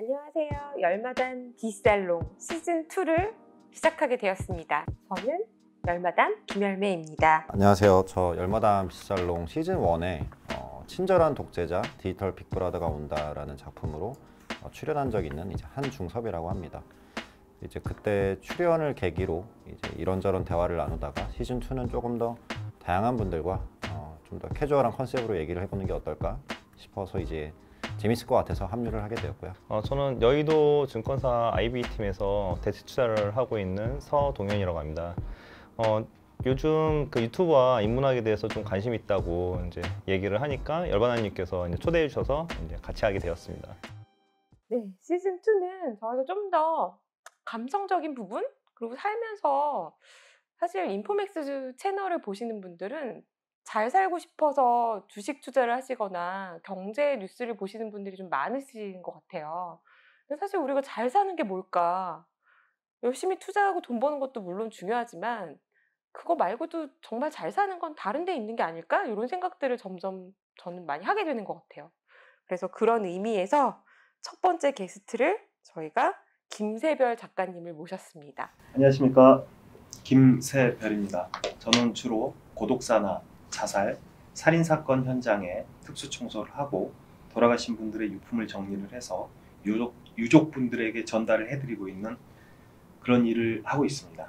안녕하세요. 열마담 비살롱 시즌2를 시작하게 되었습니다. 저는 열마담 김열매입니다. 안녕하세요. 저 열마담 비살롱 시즌1에 친절한 독재자 디지털 빅브라더가 온다라는 작품으로 출연한 적이 있는 이제 한중섭이라고 합니다. 이제 그때 출연을 계기로 이제 이런저런 대화를 나누다가 시즌2는 조금 더 다양한 분들과 좀 더 캐주얼한 컨셉으로 얘기를 해보는 게 어떨까 싶어서 이제 재밌을 것 같아서 합류를 하게 되었고요. 저는 여의도 증권사 IB팀에서 대체 투자를 하고 있는 서동현이라고 합니다. 요즘 그 유튜브와 인문학에 대해서 좀 관심 있다고 이제 얘기를 하니까 열반아님께서 이제 초대해 주셔서 이제 같이 하게 되었습니다. 네, 시즌2는 저희가 좀 더 감성적인 부분, 그리고 살면서 사실 인포맥스 채널을 보시는 분들은 잘 살고 싶어서 주식 투자를 하시거나 경제 뉴스를 보시는 분들이 좀 많으신 것 같아요. 근데 사실 우리가 잘 사는 게 뭘까? 열심히 투자하고 돈 버는 것도 물론 중요하지만 그거 말고도 정말 잘 사는 건 다른 데 있는 게 아닐까? 이런 생각들을 점점 저는 많이 하게 되는 것 같아요. 그래서 그런 의미에서 첫 번째 게스트를 저희가 김세별 작가님을 모셨습니다. 안녕하십니까, 김세별입니다. 저는 주로 고독사나 자살, 살인사건 현장에 특수청소를 하고 돌아가신 분들의 유품을 정리를 해서 유족분들에게 전달을 해드리고 있는 그런 일을 하고 있습니다.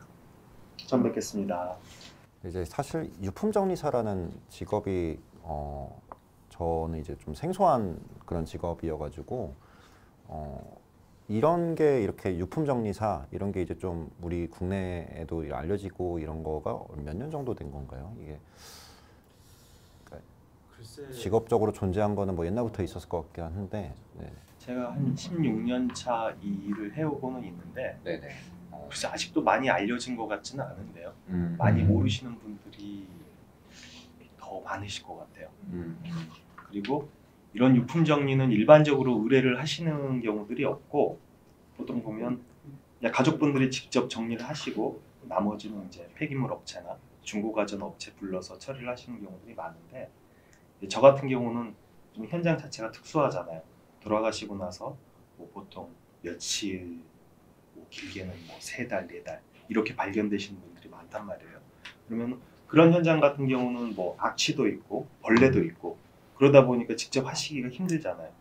처음 뵙겠습니다. 이제 사실 유품 정리사라는 직업이 저는 이제 좀 생소한 그런 직업이어가지고 이런 게 이렇게 유품 정리사 이런 게 이제 좀 우리 국내에도 알려지고 이런 거가 몇 년 정도 된 건가요? 이게 글쎄, 직업적으로 존재한 거는 뭐 옛날부터 있었을 것 같긴 한데. 네. 제가 한 16년 차 이 일을 해오고는 있는데 네네. 글쎄 아직도 많이 알려진 것 같지는 않은데요. 많이 모르시는 분들이 더 많으실 것 같아요. 그리고 이런 유품 정리는 일반적으로 의뢰를 하시는 경우들이 없고 보통 보면 그냥 가족분들이 직접 정리를 하시고 나머지는 이제 폐기물 업체나 중고가전 업체 불러서 처리를 하시는 경우들이 많은데, 저 같은 경우는 좀 현장 자체가 특수하잖아요. 돌아가시고 나서 뭐 보통 며칠, 뭐 길게는 뭐 3달, 4달 이렇게 발견되시는 분들이 많단 말이에요. 그러면 그런 현장 같은 경우는 뭐 악취도 있고 벌레도 있고 그러다 보니까 직접 하시기가 힘들잖아요.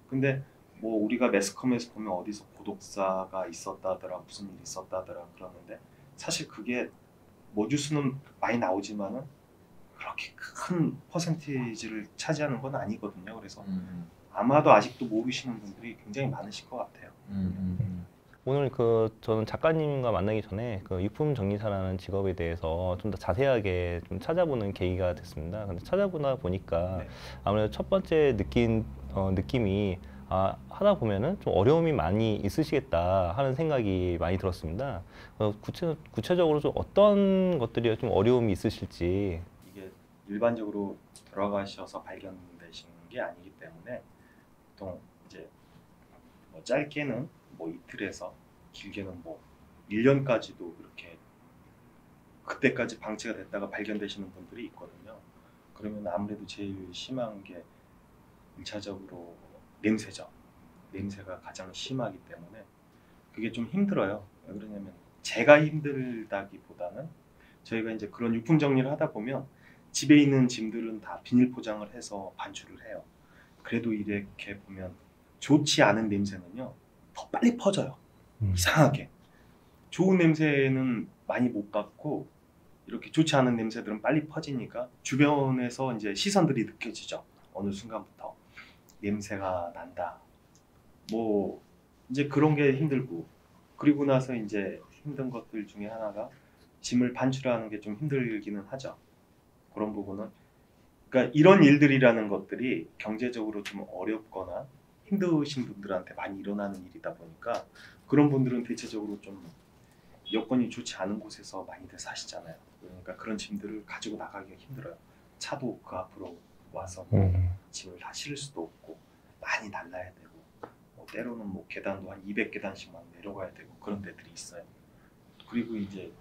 근데 뭐 우리가 매스컴에서 보면 어디서 고독사가 있었다더라, 무슨 일이 있었다더라 그러는데 사실 그게 머주수는 많이 나오지만은 그렇게 큰 퍼센티지를 차지하는 건 아니거든요. 그래서 아마도 아직도 모르시는 분들이 굉장히 많으실 것 같아요. 오늘 저는 작가님과 만나기 전에 그 유품 정리사라는 직업에 대해서 좀 더 자세하게 좀 찾아보는 계기가 됐습니다. 근데 찾아보다 보니까 아무래도 첫 번째 느낌이 하다 보면은 좀 어려움이 많이 있으시겠다 하는 생각이 많이 들었습니다. 구체적으로 좀 어떤 것들이 좀 어려움이 있으실지. 이게 일반적으로 돌아가셔서 발견되신 게 아니기 때문에 보통 이제 뭐 짧게는 뭐 이틀에서 길게는 뭐 1년까지도 그렇게 그때까지 방치가 됐다가 발견되시는 분들이 있거든요. 그러면 아무래도 제일 심한 게 1차적으로 냄새죠. 냄새가 가장 심하기 때문에 그게 좀 힘들어요. 왜 그러냐면 제가 힘들다기보다는 저희가 이제 그런 유품 정리를 하다 보면 집에 있는 짐들은 다 비닐 포장을 해서 반출을 해요. 그래도 이렇게 보면 좋지 않은 냄새는요 더 빨리 퍼져요. 이상하게 좋은 냄새는 많이 못 받고 이렇게 좋지 않은 냄새들은 빨리 퍼지니까 주변에서 이제 시선들이 느껴지죠. 어느 순간부터 냄새가 난다. 뭐 이제 그런 게 힘들고, 그리고 나서 이제 힘든 것들 중에 하나가 짐을 반출하는 게 좀 힘들기는 하죠. 그런 부분은 그러니까 이런 일들이라는 것들이 경제적으로 좀 어렵거나 힘드신 분들한테 많이 일어나는 일이다 보니까 그런 분들은 대체적으로 좀 여건이 좋지 않은 곳에서 많이들 사시잖아요. 그러니까 그런 짐들을 가지고 나가기가 힘들어요. 차도 그 앞으로 와서 짐을 다 실을 수도 없고 많이 날라야 되고 뭐 때로는 뭐 계단도 한 200계단씩 막 내려가야 되고 그런 데들이 있어요. 그리고 이제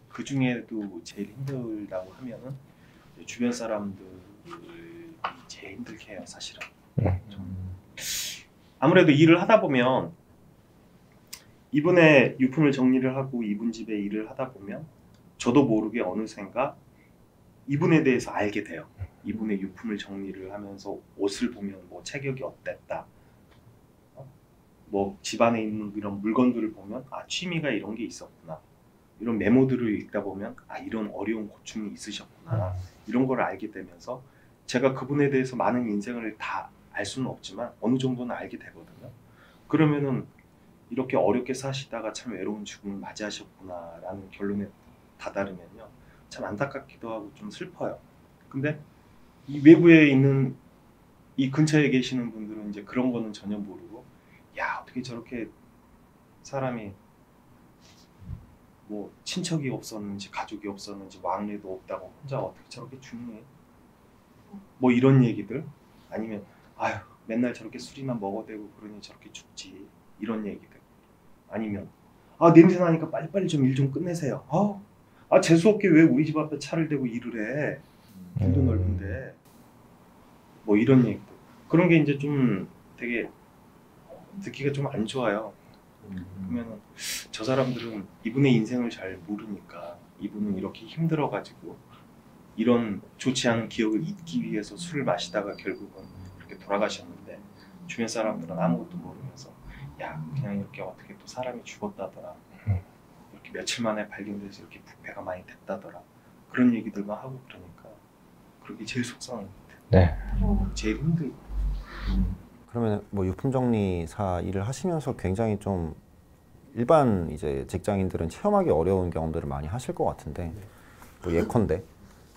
그 중에도 제일 힘들다고 하면은 주변 사람들이 제일 힘들게 해요, 사실은. 아무래도 일을 하다 보면 이분의 유품을 정리를 하고 이분 집에 일을 하다 보면 저도 모르게 어느샌가 이분에 대해서 알게 돼요. 이분의 유품을 정리를 하면서 옷을 보면 뭐 체격이 어땠다. 뭐 집안에 있는 이런 물건들을 보면 아 취미가 이런 게 있었구나. 이런 메모들을 읽다 보면 아 이런 어려운 고충이 있으셨구나. 이런 걸 알게 되면서 제가 그분에 대해서 많은 인생을 다 알 수는 없지만 어느 정도는 알게 되거든요. 그러면은 이렇게 어렵게 사시다가 참 외로운 죽음을 맞이하셨구나라는 결론에 다다르면요. 참 안타깝기도 하고 좀 슬퍼요. 근데 이 외부에 있는 이 근처에 계시는 분들은 이제 그런 거는 전혀 모르고 야 어떻게 저렇게 사람이 뭐 친척이 없었는지 가족이 없었는지 왕래도 없다고 혼자 어떻게 저렇게 죽니? 뭐 이런 얘기들 아니면 아유 맨날 저렇게 술이나 먹어대고 그러니 저렇게 죽지 이런 얘기들 아니면 아 냄새 나니까 빨리빨리 좀 일 좀 끝내세요. 아 재수없게 왜 우리 집 앞에 차를 대고 일을 해? 길도 넓은데 뭐 이런 얘기들 그런 게 이제 좀 되게 듣기가 좀 안 좋아요. 그러면은 저 사람들은 이분의 인생을 잘 모르니까 이분은 이렇게 힘들어가지고 이런 좋지 않은 기억을 잊기 위해서 술을 마시다가 결국은 이렇게 돌아가셨는데 주변 사람들은 아무것도 모르면서 야 그냥 이렇게 어떻게 또 사람이 죽었다더라 이렇게 며칠 만에 발견돼서 이렇게 부패가 많이 됐다더라 그런 얘기들만 하고 그러니까 그게 제일 속상한 것 같아요. 네. 제일 힘들고 그러면 뭐 유품 정리사 일을 하시면서 굉장히 좀 일반 이제 직장인들은 체험하기 어려운 경험들을 많이 하실 것 같은데 뭐 예컨대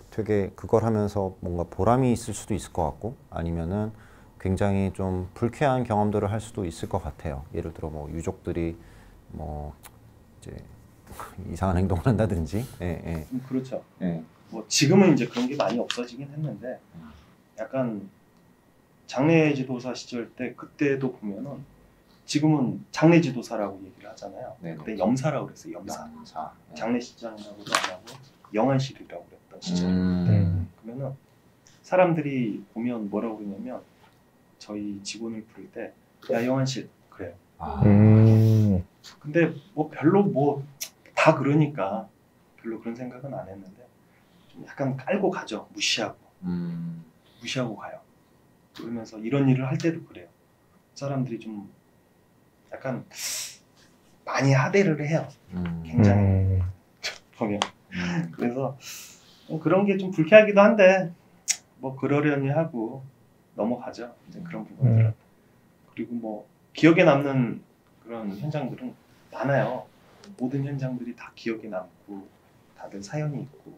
되게 그걸 하면서 뭔가 보람이 있을 수도 있을 것 같고 아니면은 굉장히 좀 불쾌한 경험들을 할 수도 있을 것 같아요. 예를 들어 뭐 유족들이 뭐 이제 이상한 행동을 한다든지. 예. 그렇죠. 예. 뭐 지금은 이제 그런 게 많이 없어지긴 했는데 약간 장례 지도사 시절 때 그때도 보면은 지금은 장례 지도사라고 얘기를 하잖아요. 네, 그때 염사라고 그랬어요. 염사. 장례식장이라고도 안 하고 영안실이라고 그랬던 시절. 그러면은 사람들이 보면 뭐라고 그러냐면 저희 직원을 부를 때 야 영안실 그래요. 근데 뭐 별로 뭐 다 그러니까 별로 그런 생각은 안 했는데 좀 약간 깔고 가죠. 무시하고 가요. 그러면서 이런 일을 할 때도 그래요. 사람들이 좀 약간 많이 하대를 해요. 굉장히 보면. 그래서 그런 게 좀 불쾌하기도 한데 뭐 그러려니 하고 넘어가죠. 이제 그런 부분들은. 그리고 뭐 기억에 남는 그런 현장들은 많아요. 모든 현장들이 다 기억에 남고 다들 사연이 있고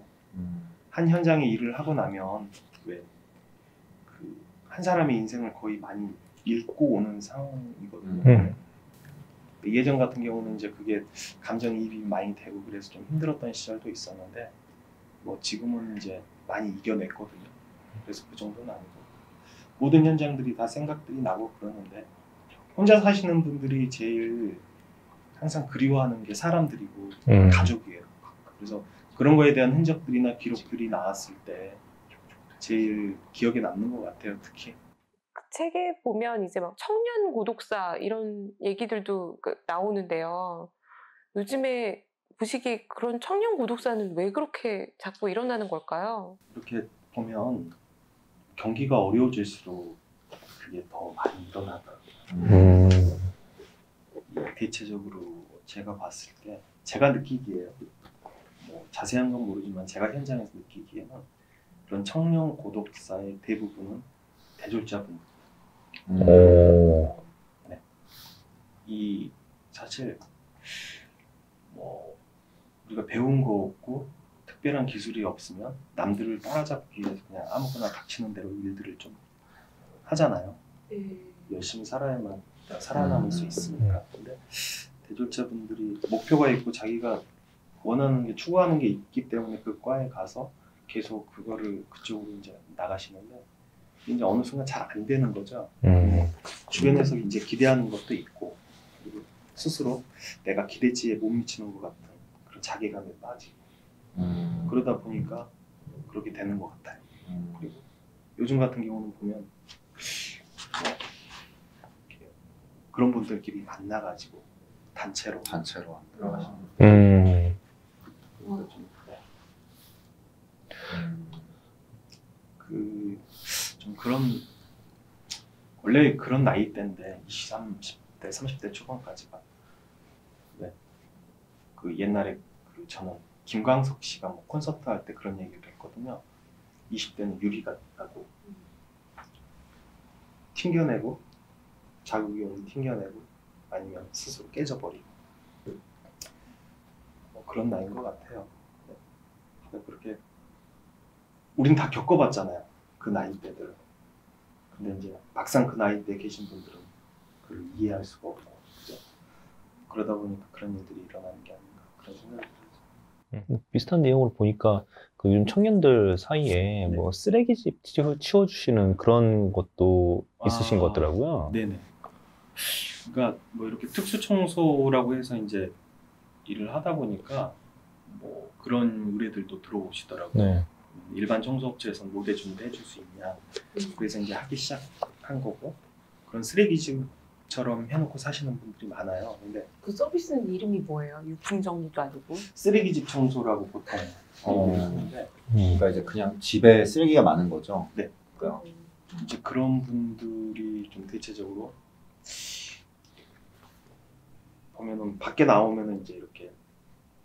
한 현장에 일을 하고 나면 왜 그 한 사람의 인생을 거의 많이 읽고 오는 상황이거든요. 예전 같은 경우는 이제 그게 감정이입이 많이 되고 그래서 좀 힘들었던 시절도 있었는데 뭐 지금은 이제 많이 이겨냈거든요. 그래서 그 정도는 아니고 모든 현장들이 다 생각들이 나고 그러는데 혼자 사시는 분들이 제일 항상 그리워하는 게 사람들이고 가족이에요. 그래서 그런 거에 대한 흔적들이나 기록들이 나왔을 때 제일 기억에 남는 것 같아요. 특히. 그 책에 보면 이제 막 청년 고독사 이런 얘기들도 나오는데요. 요즘에 보시기에 그런 청년 고독사는 왜 그렇게 자꾸 일어나는 걸까요? 이렇게 보면 경기가 어려워질수록 그게 더 많이 일어나더라고요. 대체적으로 제가 봤을 때 제가 느끼기에요. 뭐 자세한 건 모르지만 제가 현장에서 느끼기에는 그런 청년 고독사의 대부분은 대졸자분. 네. 이 사실 뭐 우리가 배운 거 없고 특별한 기술이 없으면 남들을 따라잡기 위해서 그냥 아무거나 닥치는 대로 일들을 좀 하잖아요. 열심히 살아야만 살아남을 수 있으니까. 근데 대졸자분들이 목표가 있고 자기가 원하는 게 추구하는 게 있기 때문에 그 과에 가서 계속 그거를 그쪽으로 이제 나가시는데 이제 어느 순간 잘 안 되는 거죠. 주변에서 이제 기대하는 것도 있고 그리고 스스로 내가 기대치에 못 미치는 것 같은 그런 자괴감에 빠지고 그러다 보니까 그렇게 되는 것 같아요. 그리고 요즘 같은 경우는 보면 그런 분들끼리 만나가지고 단체로 들어가시는 분들 좀 좀 그런 원래 그런 나이대인데 20, 30대, 30대 초반까지가 그 옛날에 저는 김광석 씨가 뭐 콘서트 할 때 그런 얘기를 했거든요. 20대는 유리 같다고 튕겨내고 자극이 오면 튕겨내고 아니면 스스로 깨져버리고 뭐 그런 나이인 것 같아요. 네. 그렇게 우린 다 겪어봤잖아요. 그 나이대들. 근데 이제 막상 그 나이대에 계신 분들은 그걸 이해할 수가 없고 그죠? 그러다 보니까 그런 일들이 일어나는 게 아닌가 그런 생각이 들어요. 비슷한 내용으로 보니까 그 요즘 청년들 사이에 네. 뭐 쓰레기집 치워주시는 그런 것도 있으신 것 같더라고요. 네네. 그러니까 뭐 이렇게 특수 청소라고 해서 이제 일을 하다 보니까 뭐 그런 의뢰들도 들어오시더라고요. 네. 일반 청소업체에서는 못 해주는데 해줄 수 있냐. 그래서 이제 하기 시작한 거고 그런 쓰레기집처럼 해놓고 사시는 분들이 많아요. 근데 그 서비스는 이름이 뭐예요? 유품 정리도 아니고? 쓰레기집 청소라고 보통 얘기를 하는데 그러니까 이제 그냥 집에 쓰레기가 많은 거죠. 네. 그러니까 이제 그런 분들이 좀 대체적으로 보면은 밖에 나오면은 이제 이렇게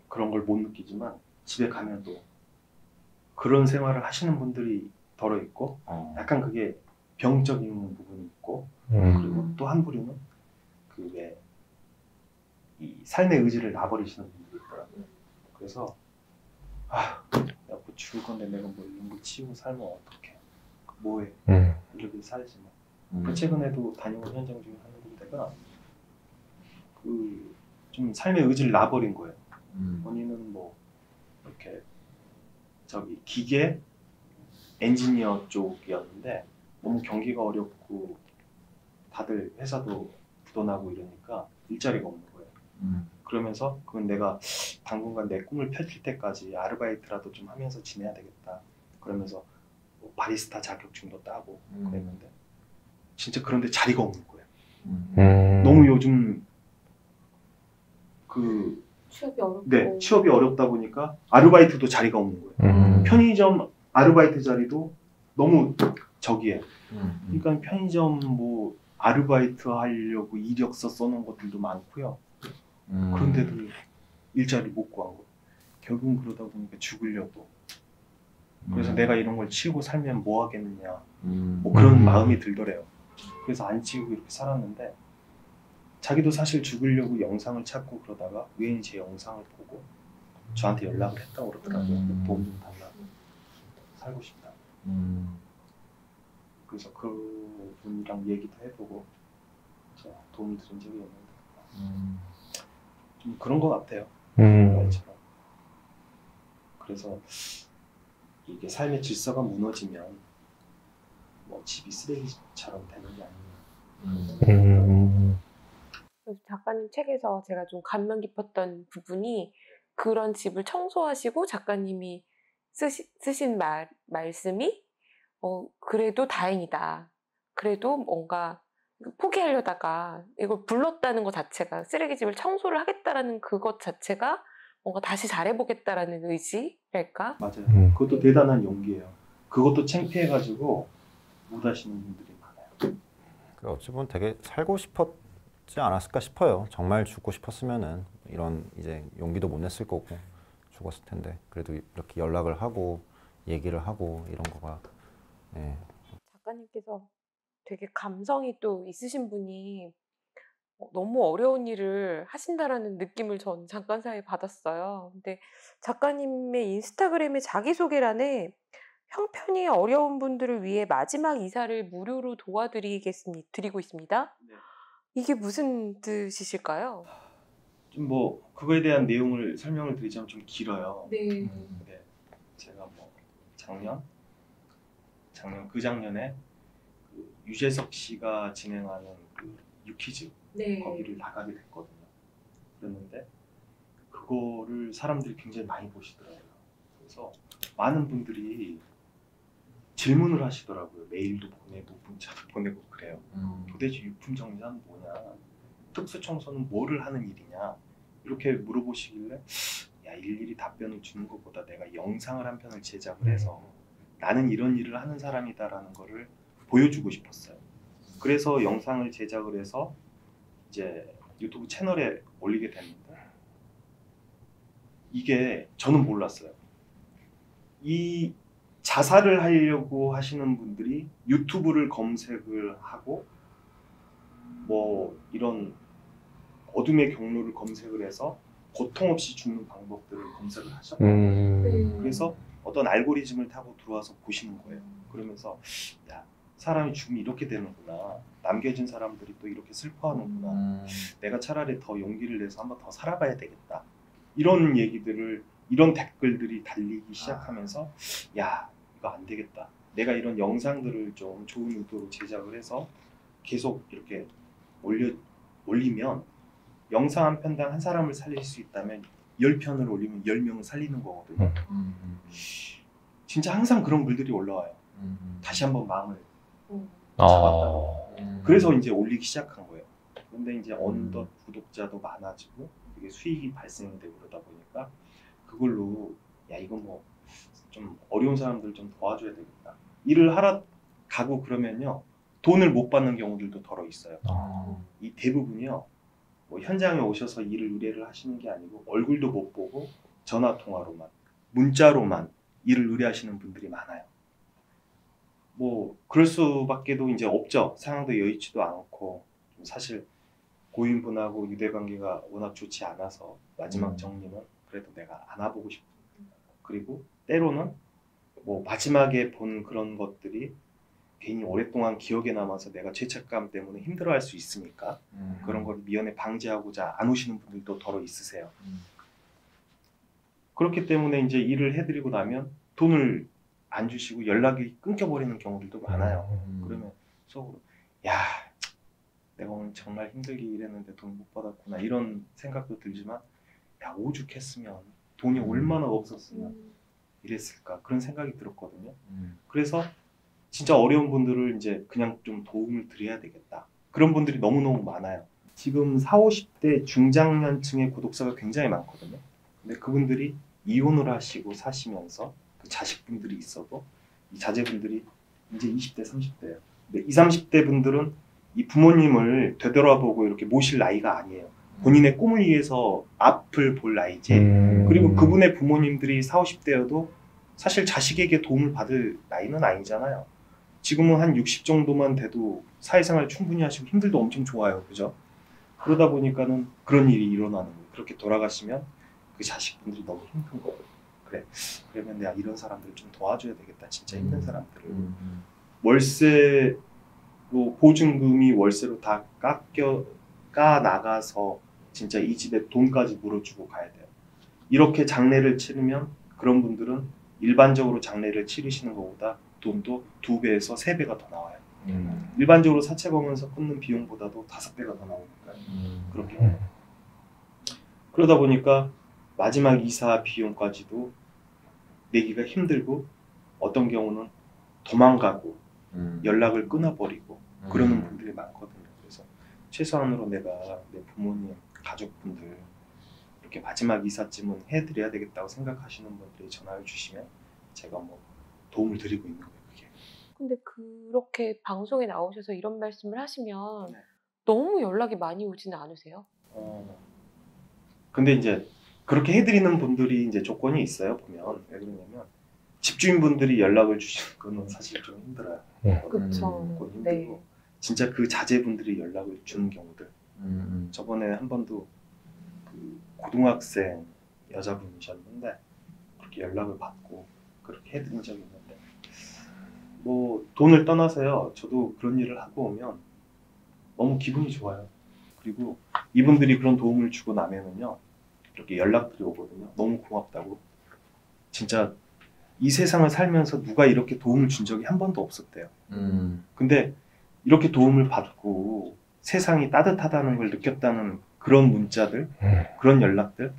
그런 걸 못 느끼지만 집에 가면 또 그런 생활을 하시는 분들이 덜어 있고 약간 그게 병적인 부분이 있고 그리고 또 한 부류는 그 왜 이 삶의 의지를 놔버리시는 분들이 있더라고요. 그래서 내가 뭐 죽을 건데 내가 뭐 이런 거 치우고 살면 어떡해? 뭐해? 이렇게 살지 뭐. 그 최근에도 다녀온 현장 중에 한 군데가 그 좀 삶의 의지를 놔버린 거예요. 본인은 뭐 이렇게 저기 기계 엔지니어 쪽이었는데 너무 경기가 어렵고 다들 회사도 부도나고 이러니까 일자리가 없는 거예요. 그러면서 그건 내가 당분간 내 꿈을 펼칠 때까지 아르바이트라도 좀 하면서 지내야 되겠다. 그러면서 뭐 바리스타 자격증도 따고 그랬는데 진짜 그런데 자리가 없는 거예요. 너무 요즘 그 취업이 어렵고. 네, 취업이 어렵다 보니까 아르바이트도 자리가 없는 거예요. 편의점 아르바이트 자리도 너무 저기에. 그러니까 편의점 뭐 아르바이트 하려고 이력서 써놓은 것들도 많고요. 그런데도 일자리 못 구한 거. 결국은 그러다 보니까 죽으려고. 그래서 내가 이런 걸 치우고 살면 뭐 하겠느냐. 뭐 그런 마음이 들더래요. 그래서 안 치우고 이렇게 살았는데 자기도 사실 죽으려고 영상을 찾고 그러다가 우연히 제 영상을 보고 저한테 연락을 했다고 그러더라고요. 도움 좀 달라고. 살고 싶다. 그래서 그 분이랑 얘기도 해보고 제가 도움을 드린 적이 있는데 좀 그런 것 같아요. 말처럼. 그래서 이게 삶의 질서가 무너지면 뭐 집이 쓰레기처럼 되는 게 아니에요. 그래서 작가님 책에서 제가 좀 감명 깊었던 부분이 그런 집을 청소하시고 작가님이 쓰신 말씀이 그래도 다행이다. 그래도 뭔가 포기하려다가 이걸 불렀다는 것 자체가 쓰레기집을 청소를 하겠다라는 그것 자체가 뭔가 다시 잘해보겠다라는 의지랄까? 맞아요. 그것도 대단한 용기예요. 그것도 창피해가지고 못 하시는 분들이 많아요. 어찌 보면 되게 살고 싶었지 않았을까 싶어요. 정말 죽고 싶었으면은 이런 이제 용기도 못 냈을 거고 죽었을 텐데 그래도 이렇게 연락을 하고 얘기를 하고 이런 거가 네. 작가님께서 되게 감성이 또 있으신 분이 너무 어려운 일을 하신다라는 느낌을 전 잠깐 사이에 받았어요. 근데 작가님의 인스타그램의 자기소개란에 형편이 어려운 분들을 위해 마지막 이사를 무료로 드리고 있습니다. 네. 이게 무슨 뜻이실까요? 좀 뭐 그거에 대한 내용을 설명을 드리자면 좀 길어요. 네. 근데 제가 뭐 작년에 그 유재석 씨가 진행하는 그 유퀴즈 거기를 나가게 됐거든요. 그랬는데 그거를 사람들이 굉장히 많이 보시더라고요. 그래서 많은 분들이 질문을 하시더라고요. 메일도 보내고 문자도 보내고 그래요. 도대체 유품 정리사는 뭐냐? 특수청소는 뭐를 하는 일이냐 이렇게 물어보시길래 야, 일일이 답변을 주는 것보다 내가 영상을 한 편을 제작을 해서 나는 이런 일을 하는 사람이다라는 거를 보여주고 싶었어요. 그래서 영상을 제작을 해서 이제 유튜브 채널에 올리게 됐는데 이게 저는 몰랐어요. 이 자살을 하려고 하시는 분들이 유튜브를 검색을 하고 뭐 이런 어둠의 경로를 검색을 해서 고통 없이 죽는 방법들을 검색을 하셨거든요. 그래서 어떤 알고리즘을 타고 들어와서 보시는 거예요. 그러면서 야, 사람이 죽으면 이렇게 되는구나. 남겨진 사람들이 또 이렇게 슬퍼하는구나. 내가 차라리 더 용기를 내서 한번 더 살아봐야 되겠다. 이런 얘기들을, 이런 댓글들이 달리기 시작하면서 야, 이거 안 되겠다. 내가 이런 영상들을 좀 좋은 의도로 제작을 해서 계속 이렇게 올리면 영상 한 편당 한 사람을 살릴 수 있다면 10편을 올리면 10명을 살리는 거거든요. 진짜 항상 그런 글들이 올라와요. 다시 한번 마음을 잡았다. 그래서 이제 올리기 시작한 거예요. 근데 이제 어느덧 구독자도 많아지고 그게 수익이 발생이 되고 그러다 보니까 그걸로 야, 이거 뭐 좀 어려운 사람들 좀 도와줘야 되겠다. 일을 하러 가고 그러면요, 돈을 못 받는 경우들도 덜어 있어요. 이 대부분이요, 뭐 현장에 오셔서 일을 의뢰를 하시는 게 아니고 얼굴도 못 보고 전화 통화로만, 문자로만 일을 의뢰하시는 분들이 많아요. 뭐 그럴 수밖에도 이제 없죠. 상황도 여의치도 않고 사실 고인분하고 유대관계가 워낙 좋지 않아서 마지막 정리는 그래도 내가 안아보고 싶고, 그리고 때로는 뭐 마지막에 본 그런 것들이 괜히 오랫동안 기억에 남아서 내가 죄책감 때문에 힘들어할 수 있으니까 그런 걸 미연에 방지하고자 안 오시는 분들도 더러 있으세요. 그렇기 때문에 이제 일을 해드리고 나면 돈을 안 주시고 연락이 끊겨버리는 경우들도 많아요. 그러면 속으로 야, 내가 오늘 정말 힘들게 일했는데 돈 못 받았구나 이런 생각도 들지만 야, 오죽했으면 돈이 얼마나 없었으면 이랬을까 그런 생각이 들었거든요. 그래서 진짜 어려운 분들을 이제 그냥 좀 도움을 드려야 되겠다. 그런 분들이 너무너무 많아요. 지금 40, 50대 중장년층의 구독자가 굉장히 많거든요. 근데 그분들이 이혼을 하시고 사시면서 그 자식분들이 있어도 이 자제분들이 이제 20대, 30대예요. 근데 20, 30대 분들은 이 부모님을 되돌아보고 이렇게 모실 나이가 아니에요. 본인의 꿈을 위해서 앞을 볼 나이지. 그리고 그분의 부모님들이 40, 50대여도 사실 자식에게 도움을 받을 나이는 아니잖아요. 지금은 한 60 정도만 돼도 사회생활 충분히 하시고 힘들도 엄청 좋아요. 그죠? 그러다 보니까는 그런 일이 일어나는 거예요. 그렇게 돌아가시면 그 자식분들이 너무 힘든 거예요. 그래, 그러면 내가 이런 사람들을 좀 도와줘야 되겠다. 진짜 힘든 사람들을. 월세로, 보증금이 월세로 다 까 나가서 진짜 이 집에 돈까지 물어주고 가야 돼요. 이렇게 장례를 치르면 그런 분들은 일반적으로 장례를 치르시는 것보다 돈도 2배에서 3배가 더 나와요. 일반적으로 사채범에서 끊는 비용보다도 5배가 더 나오니까요. 그렇게 해요. 그러다 보니까 마지막 이사 비용까지도 내기가 힘들고 어떤 경우는 도망가고 연락을 끊어버리고 그러는 분들이 많거든요. 그래서 최소한으로 내가 내 부모님, 가족분들 이렇게 마지막 이삿짐은 해드려야 되겠다고 생각하시는 분들이 전화를 주시면 제가 뭐 도움을 드리고 있는 거예요. 그게. 근데 그렇게 방송에 나오셔서 이런 말씀을 하시면 네. 너무 연락이 많이 오지는 않으세요? 근데 이제 그렇게 해드리는 분들이 이제 조건이 있어요. 보면 왜 그러냐면 집주인분들이 연락을 주시는 거는 사실 좀 힘들어요. 그렇죠. 힘들고 네. 진짜 그 자제분들이 연락을 주는 경우들. 저번에 한 번도 그 고등학생 여자분이셨는데 그렇게 연락을 받고 그렇게 해드린 적이 있는데 뭐 돈을 떠나서요. 저도 그런 일을 하고 오면 너무 기분이 좋아요. 그리고 이분들이 그런 도움을 주고 나면은요, 이렇게 연락들이 오거든요. 너무 고맙다고. 진짜 이 세상을 살면서 누가 이렇게 도움을 준 적이 한 번도 없었대요. 근데 이렇게 도움을 받고 세상이 따뜻하다는 걸 느꼈다는 그런 문자들, 그런 연락들,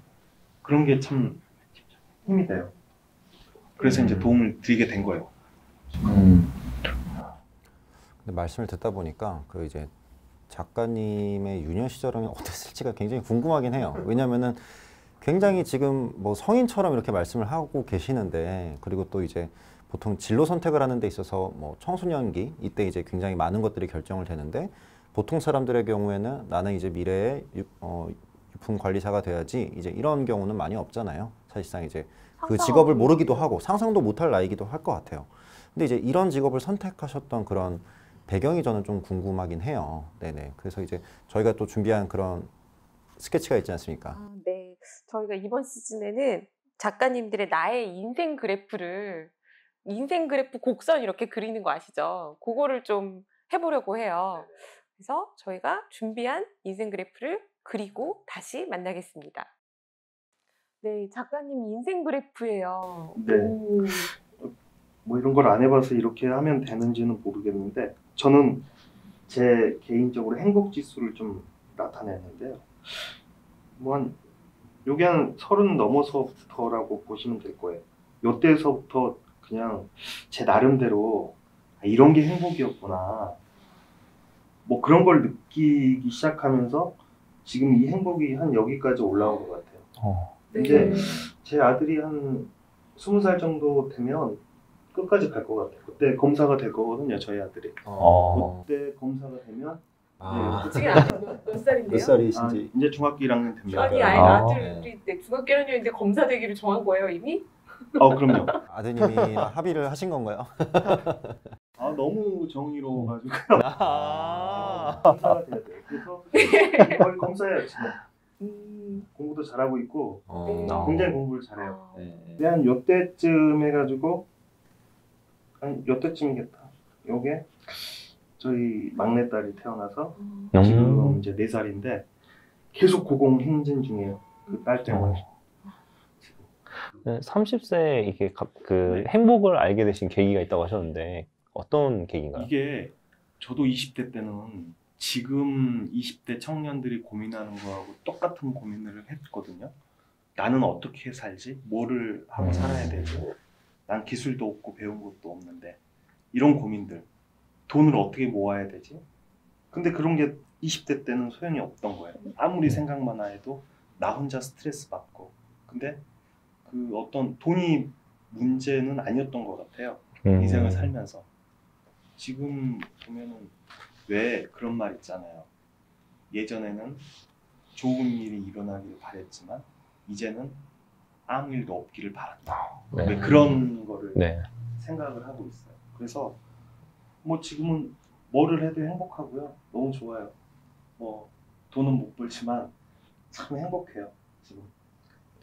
그런 게 참 힘이 돼요. 그래서 이제 도움을 드리게 된 거예요. 근데 말씀을 듣다 보니까 그 이제 작가님의 유년 시절은 어땠을지가 굉장히 궁금하긴 해요. 왜냐면은 굉장히 지금 뭐 성인처럼 이렇게 말씀을 하고 계시는데, 그리고 또 이제 보통 진로 선택을 하는 데 있어서 뭐 청소년기 이때 이제 굉장히 많은 것들이 결정을 되는데, 보통 사람들의 경우에는 나는 이제 미래에 유품 관리사가 돼야지, 이제 이런 경우는 많이 없잖아요. 사실상 이제 그 직업을 모르기도 하고 상상도 못할 나이기도 할 것 같아요. 근데 이제 이런 직업을 선택하셨던 그런 배경이 저는 좀 궁금하긴 해요. 네네. 그래서 이제 저희가 또 준비한 그런 스케치가 있지 않습니까? 아, 네. 저희가 이번 시즌에는 작가님들의 나의 인생 그래프 곡선 이렇게 그리는 거 아시죠? 그거를 좀 해보려고 해요. 그래서 저희가 준비한 인생 그래프를 그리고 다시 만나겠습니다. 네, 작가님 인생 그래프예요. 네. 오. 뭐 이런 걸 안 해봐서 이렇게 하면 되는지는 모르겠는데 저는 제 개인적으로 행복 지수를 좀 나타냈는데요. 뭐 요게 한 30 넘어서부터라고 보시면 될 거예요. 요때서부터 그냥 제 나름대로 이런 게 행복이었구나. 뭐 그런 걸 느끼기 시작하면서 지금 이 행복이 한 여기까지 올라온 것 같아요. 이제 제 아들이 한 20살 정도 되면 끝까지 갈 것 같아요. 그때 검사가 될 거거든요, 저희 아들이. 그때 검사가 되면 지금 아들 몇 살인데요? 몇 살이신지. 이제 중학교 1학년 됩니다. 아니, 아들이 검사 1학년인데 검사 되기를 정한 거예요, 이미? 그럼요. 아드님이랑 합의를 하신 건가요? 너무 정의로워가지고 검사가 돼야 돼요. 그래서 거의 검사예요, 지금. 공부도 잘하고 있고 굉장히 공부를 잘해요. 근데 한 요때쯤 해가지고 한 요때쯤이겠다. 요게 저희 막내딸이 태어나서 지금 이제 4살인데 계속 고공 행진 중이에요. 그 딸 때문에. 30세 이게 그 행복을 알게 되신 계기가 있다고 하셨는데 어떤 계기인가요? 이게 저도 20대 때는 지금 20대 청년들이 고민하는 거하고 똑같은 고민을 했거든요. 나는 어떻게 살지? 뭐를 하고 살아야 되지? 난 기술도 없고 배운 것도 없는데 이런 고민들. 돈을 어떻게 모아야 되지? 근데 그런 게 20대 때는 소용이 없던 거예요. 아무리 생각만 해도 나 혼자 스트레스 받고. 근데 그 어떤 돈이 문제는 아니었던 것 같아요. 인생을 살면서. 지금 보면은 왜 그런 말 있잖아요. 예전에는 좋은 일이 일어나기를 바랬지만 이제는 아무 일도 없기를 바란다. 왜 그런 거를 생각을 하고 있어요. 그래서 뭐 지금은 뭐를 해도 행복하고요. 너무 좋아요. 뭐 돈은 못 벌지만 참 행복해요. 지금.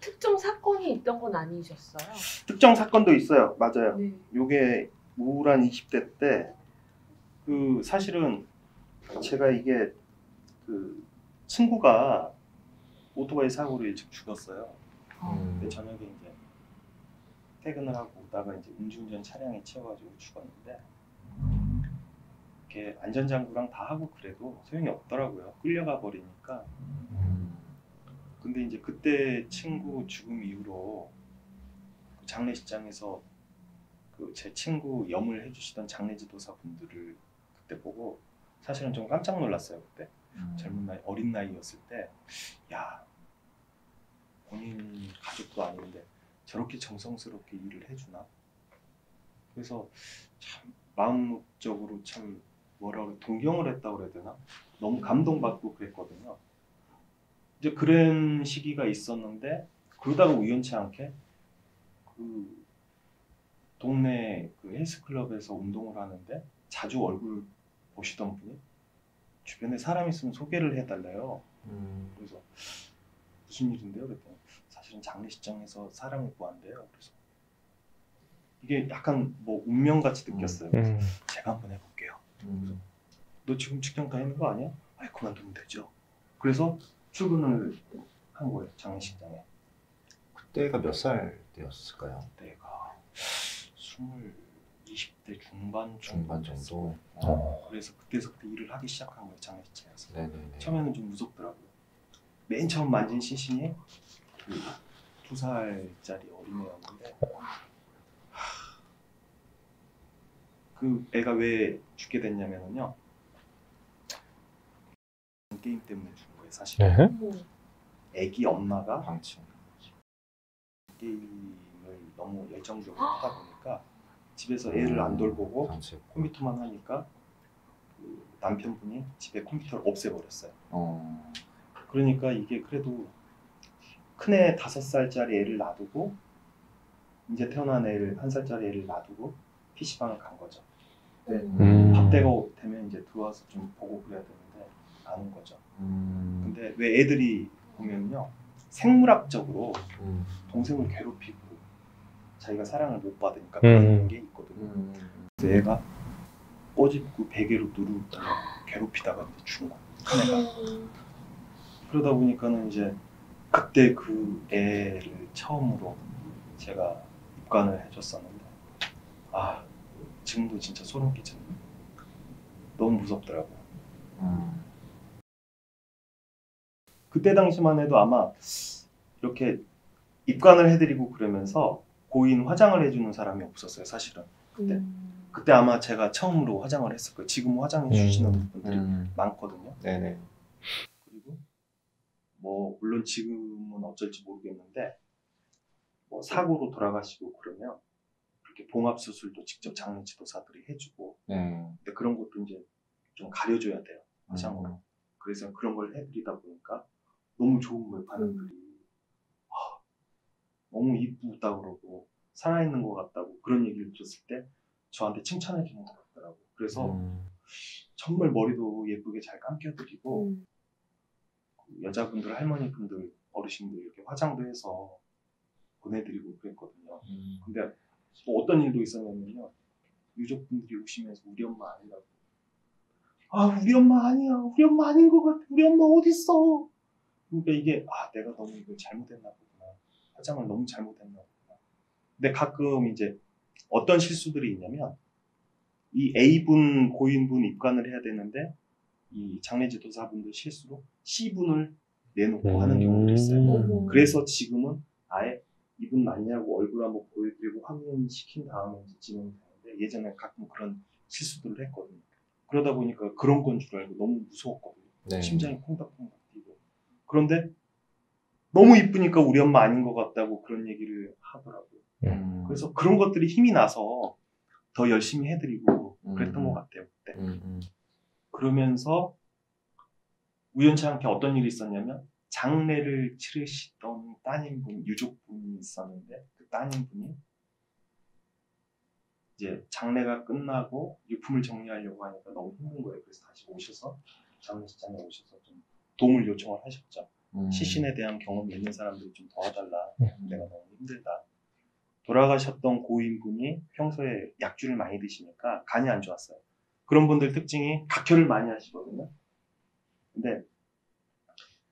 특정 사건이 있던 건 아니셨어요? 특정 사건도 있어요. 맞아요. 네. 요게 우울한 20대 때 그 사실은 제가 이게 그 친구가 오토바이 사고로 일찍 죽었어요. 근데 저녁에 이제 퇴근을 하고 오다가 이제 음주운전 차량에 치여가지고 죽었는데 이렇게 안전장구랑 다 하고 그래도 소용이 없더라고요. 끌려가 버리니까. 근데 이제 그때 친구 죽음 이후로 그 장례식장에서 그 제 친구 염을 해주시던 장례지도사 분들을 그때 보고 사실은 좀 깜짝 놀랐어요. 그때 젊은 나이, 어린 나이였을 때, 야, 본인 가족도 아닌데 저렇게 정성스럽게 일을 해주나? 그래서 참 마음적으로 참 뭐라 그래, 동경을 했다고 그래야 되나? 너무 감동받고 그랬거든요. 이제 그런 시기가 있었는데 그러다가 우연치 않게 그 동네 그 헬스클럽에서 운동을 하는데 자주 얼굴 보시던 분이 주변에 사람 있으면 소개를 해달래요. 그래서 무슨 일인데요? 그랬더니 사실은 장례식장에서 사람을 구한대요. 그래서 이게 약간 뭐 운명같이 느꼈어요. 그래서 제가 한번 해볼게요. 그래서 너 지금 직장 다니는 거 아니야? 아이 그만두면 되죠. 그래서 출근을 한 거예요. 장례식장에. 그때가 몇 살 때였을까요? 그때가 20대 중반 정도. 그래서 그때서부터 일을 하기 시작한 거예요. 장례식장에서. 네네네. 처음에는 좀 무섭더라고요. 맨 처음 만진 시신이 그 2살짜리 어린애였는데 그 애가 왜 죽게 됐냐면요. 그 게임 때문에 죽은 거예요, 사실. 애기 엄마가 방치. 게임을 너무 열정적으로 하다 보니까 집에서 애를 안 돌보고 방치. 컴퓨터만 하니까 그 남편분이 집에 컴퓨터를 없애버렸어요. 그러니까 이게 그래도 큰애 5살짜리 애를 놔두고 이제 태어난 애를 1살짜리 애를 놔두고 PC방을 간 거죠. 밥 때가 되면 이제 들어와서 좀 보고 그래야 되는데 안 온 거죠. 근데 왜 애들이 보면요, 생물학적으로 동생을 괴롭히고 자기가 사랑을 못 받으니까 그런 게 있거든요. 그래서 애가 꼬집고 베개로 누르고 괴롭히다가 이제 죽은 거예요, 큰애가. 그러다 보니까는 이제 그때 그 애를 처음으로 제가 입관을 해줬었는데, 아, 지금도 진짜 소름 끼쳐요. 너무 무섭더라고요. 그때 당시만 해도 아마 이렇게 입관을 해드리고 그러면서 고인 화장을 해주는 사람이 없었어요, 사실은. 그때 아마 제가 처음으로 화장을 했을 거예요. 지금 화장해 주시는 분들이 많거든요. 네네. 그리고 뭐 물론 지금은 어쩔지 모르겠는데 뭐 사고로 돌아가시고 그러면 그렇게 봉합 수술도 직접 장례 지도사들이 해주고, 근데 그런 것도 이제 좀 가려줘야 돼요, 화장으로. 그래서 그런 걸 해드리다 보니까 너무 좋은 거예요, 반응들이. 너무 이쁘다 그러고 살아있는 것 같다고 그런 얘기를 들었을 때 저한테 칭찬해 주는 것 같더라고요. 그래서 정말 머리도 예쁘게 잘 감겨드리고 여자분들, 할머니분들, 어르신들 이렇게 화장도 해서 보내드리고 그랬거든요. 근데 또 어떤 일도 있었냐면요, 유족분들이 오시면서 우리 엄마 아니라고. 아, 우리 엄마 아니야, 우리 엄마 아닌 것 같아, 우리 엄마 어딨어. 그러니까 이게 내가 너무 이걸 잘못했나 보구나, 화장을 너무 잘못했나 보구나. 근데 가끔 이제 어떤 실수들이 있냐면, 이 A분 고인분 입관을 해야 되는데 이 장례지도사분들 실수로 C분을 내놓고 하는 경우들이 있어요. 그래서 지금은 아예 이분 맞냐고 얼굴 한번 보여드리고 확인시킨 다음에 진행이 되는데, 예전에 가끔 그런 실수들을 했거든요. 그러다 보니까 그런 건 줄 알고 너무 무서웠거든요. 네. 심장이 콩닥콩닥 뛰고. 그런데 너무 이쁘니까 우리 엄마 아닌 것 같다고 그런 얘기를 하더라고요. 그래서 그런 것들이 힘이 나서 더 열심히 해드리고 그랬던 것 같아요, 그때. 그러면서 우연치 않게 어떤 일이 있었냐면, 장례를 치르시던 따님분, 유족분이 있었는데, 그 따님분이 이제 장례가 끝나고 유품을 정리하려고 하니까 너무 힘든 거예요. 그래서 다시 오셔서 장례식장에 오셔서 좀 도움을 요청을 하셨죠. 시신에 대한 경험이 있는 사람들이 좀 도와달라. 내가 너무 힘들다. 돌아가셨던 고인분이 평소에 약주를 많이 드시니까 간이 안 좋았어요. 그런 분들 특징이 각혈을 많이 하시거든요. 근데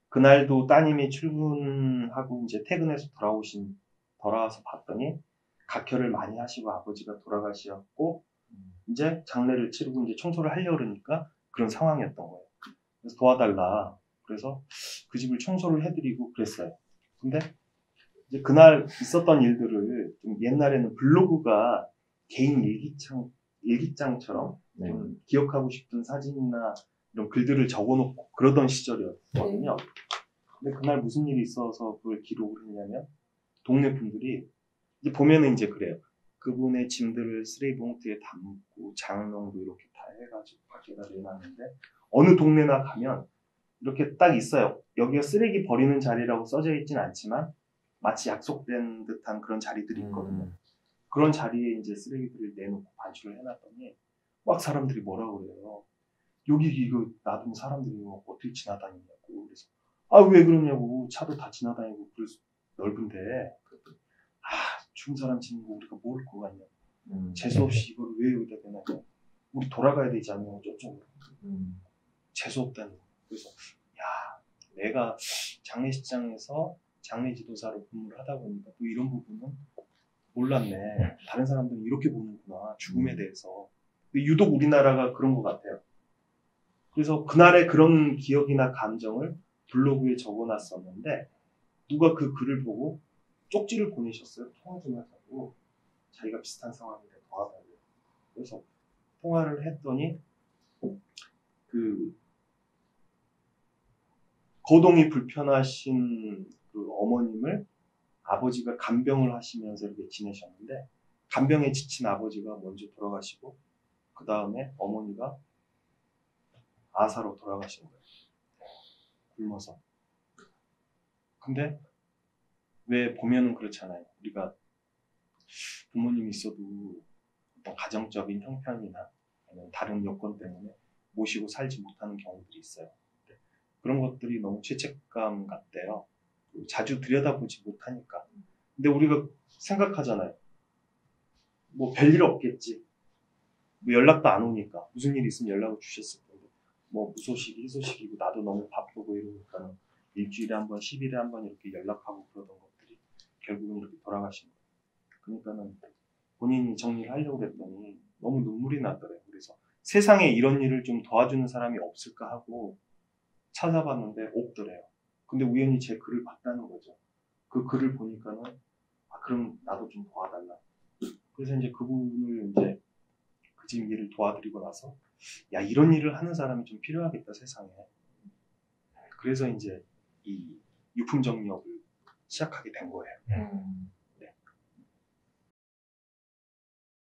그날도 따님이 출근하고 이제 퇴근해서 돌아와서 봤더니 각혈을 많이 하시고 아버지가 돌아가셨고 이제 장례를 치르고 이제 청소를 하려고 그러니까 그런 상황이었던 거예요. 그래서 도와달라. 그래서 그 집을 청소를 해드리고 그랬어요. 근데 이제 그날 있었던 일들을 좀 옛날에는 블로그가 개인 일기장처럼 좀 기억하고 싶은 사진이나 이런 글들을 적어놓고 그러던 시절이었거든요. 근데 그날 무슨 일이 있어서 그걸 기록을 했냐면, 동네 분들이 이제 보면은 이제 그래요. 그분의 짐들을 쓰레기 봉투에 담고 장롱도 이렇게 다 해가지고 밖에다 내놨는데, 어느 동네나 가면 이렇게 딱 있어요. 여기가 쓰레기 버리는 자리라고 써져 있진 않지만 마치 약속된 듯한 그런 자리들이 있거든요. 그런 자리에 이제 쓰레기들을 내놓고 반출을 해놨더니 막 사람들이 뭐라고 그래요. 여기 이거 놔두면 사람들이 어떻게 지나다니냐고. 그래서 왜 그러냐고. 차도 다 지나다니고 그래서 넓은데. 그랬더니 죽은 사람 짓는 거 우리가 모를 거 같냐. 재수없이 이걸 왜 여기다 대놨냐. 우리 돌아가야 되지 않냐. 어쩌고. 재수없다는 거. 그래서 내가 장례식장에서 장례지도사로 근무를 하다 보니까 또 이런 부분은 몰랐네. 다른 사람들은 이렇게 보는구나, 죽음에 대해서. 근데 유독 우리나라가 그런 것 같아요. 그래서 그날의 그런 기억이나 감정을 블로그에 적어놨었는데, 누가 그 글을 보고 쪽지를 보내셨어요. 통화 좀 하자고. 자기가 비슷한 상황인데 도와달래요. 그래서 통화를 했더니 그 거동이 불편하신 그 어머님을 아버지가 간병을 하시면서 이렇게 지내셨는데 간병에 지친 아버지가 먼저 돌아가시고 그 다음에 어머니가 아사로 돌아가신 거예요. 굶어서. 근데 왜 보면은 그렇잖아요. 우리가 부모님이 있어도 어떤 가정적인 형편이나 아니면 다른 여건 때문에 모시고 살지 못하는 경우들이 있어요. 그런 것들이 너무 죄책감 같대요. 자주 들여다보지 못하니까. 근데 우리가 생각하잖아요. 뭐 별일 없겠지. 뭐 연락도 안 오니까. 무슨 일이 있으면 연락을 주셨을 텐데. 뭐 무소식이 희소식이고 나도 너무 바쁘고 이러니까는 일주일에 한 번, 10일에 한 번 이렇게 연락하고 그러던 것들이 결국은 이렇게 돌아가신 거예요. 그러니까는 본인이 정리를 하려고 했더니 너무 눈물이 나더래요. 그래서 세상에 이런 일을 좀 도와주는 사람이 없을까 하고 찾아봤는데 없더래요. 근데 우연히 제 글을 봤다는 거죠. 그 글을 보니까는 아 그럼 나도 좀 도와달라. 그래서 이제 그분을 이제 그 집 일을 도와드리고 나서 야 이런 일을 하는 사람이 좀 필요하겠다 세상에. 그래서 이제 이 유품 정리업을 시작하게 된 거예요.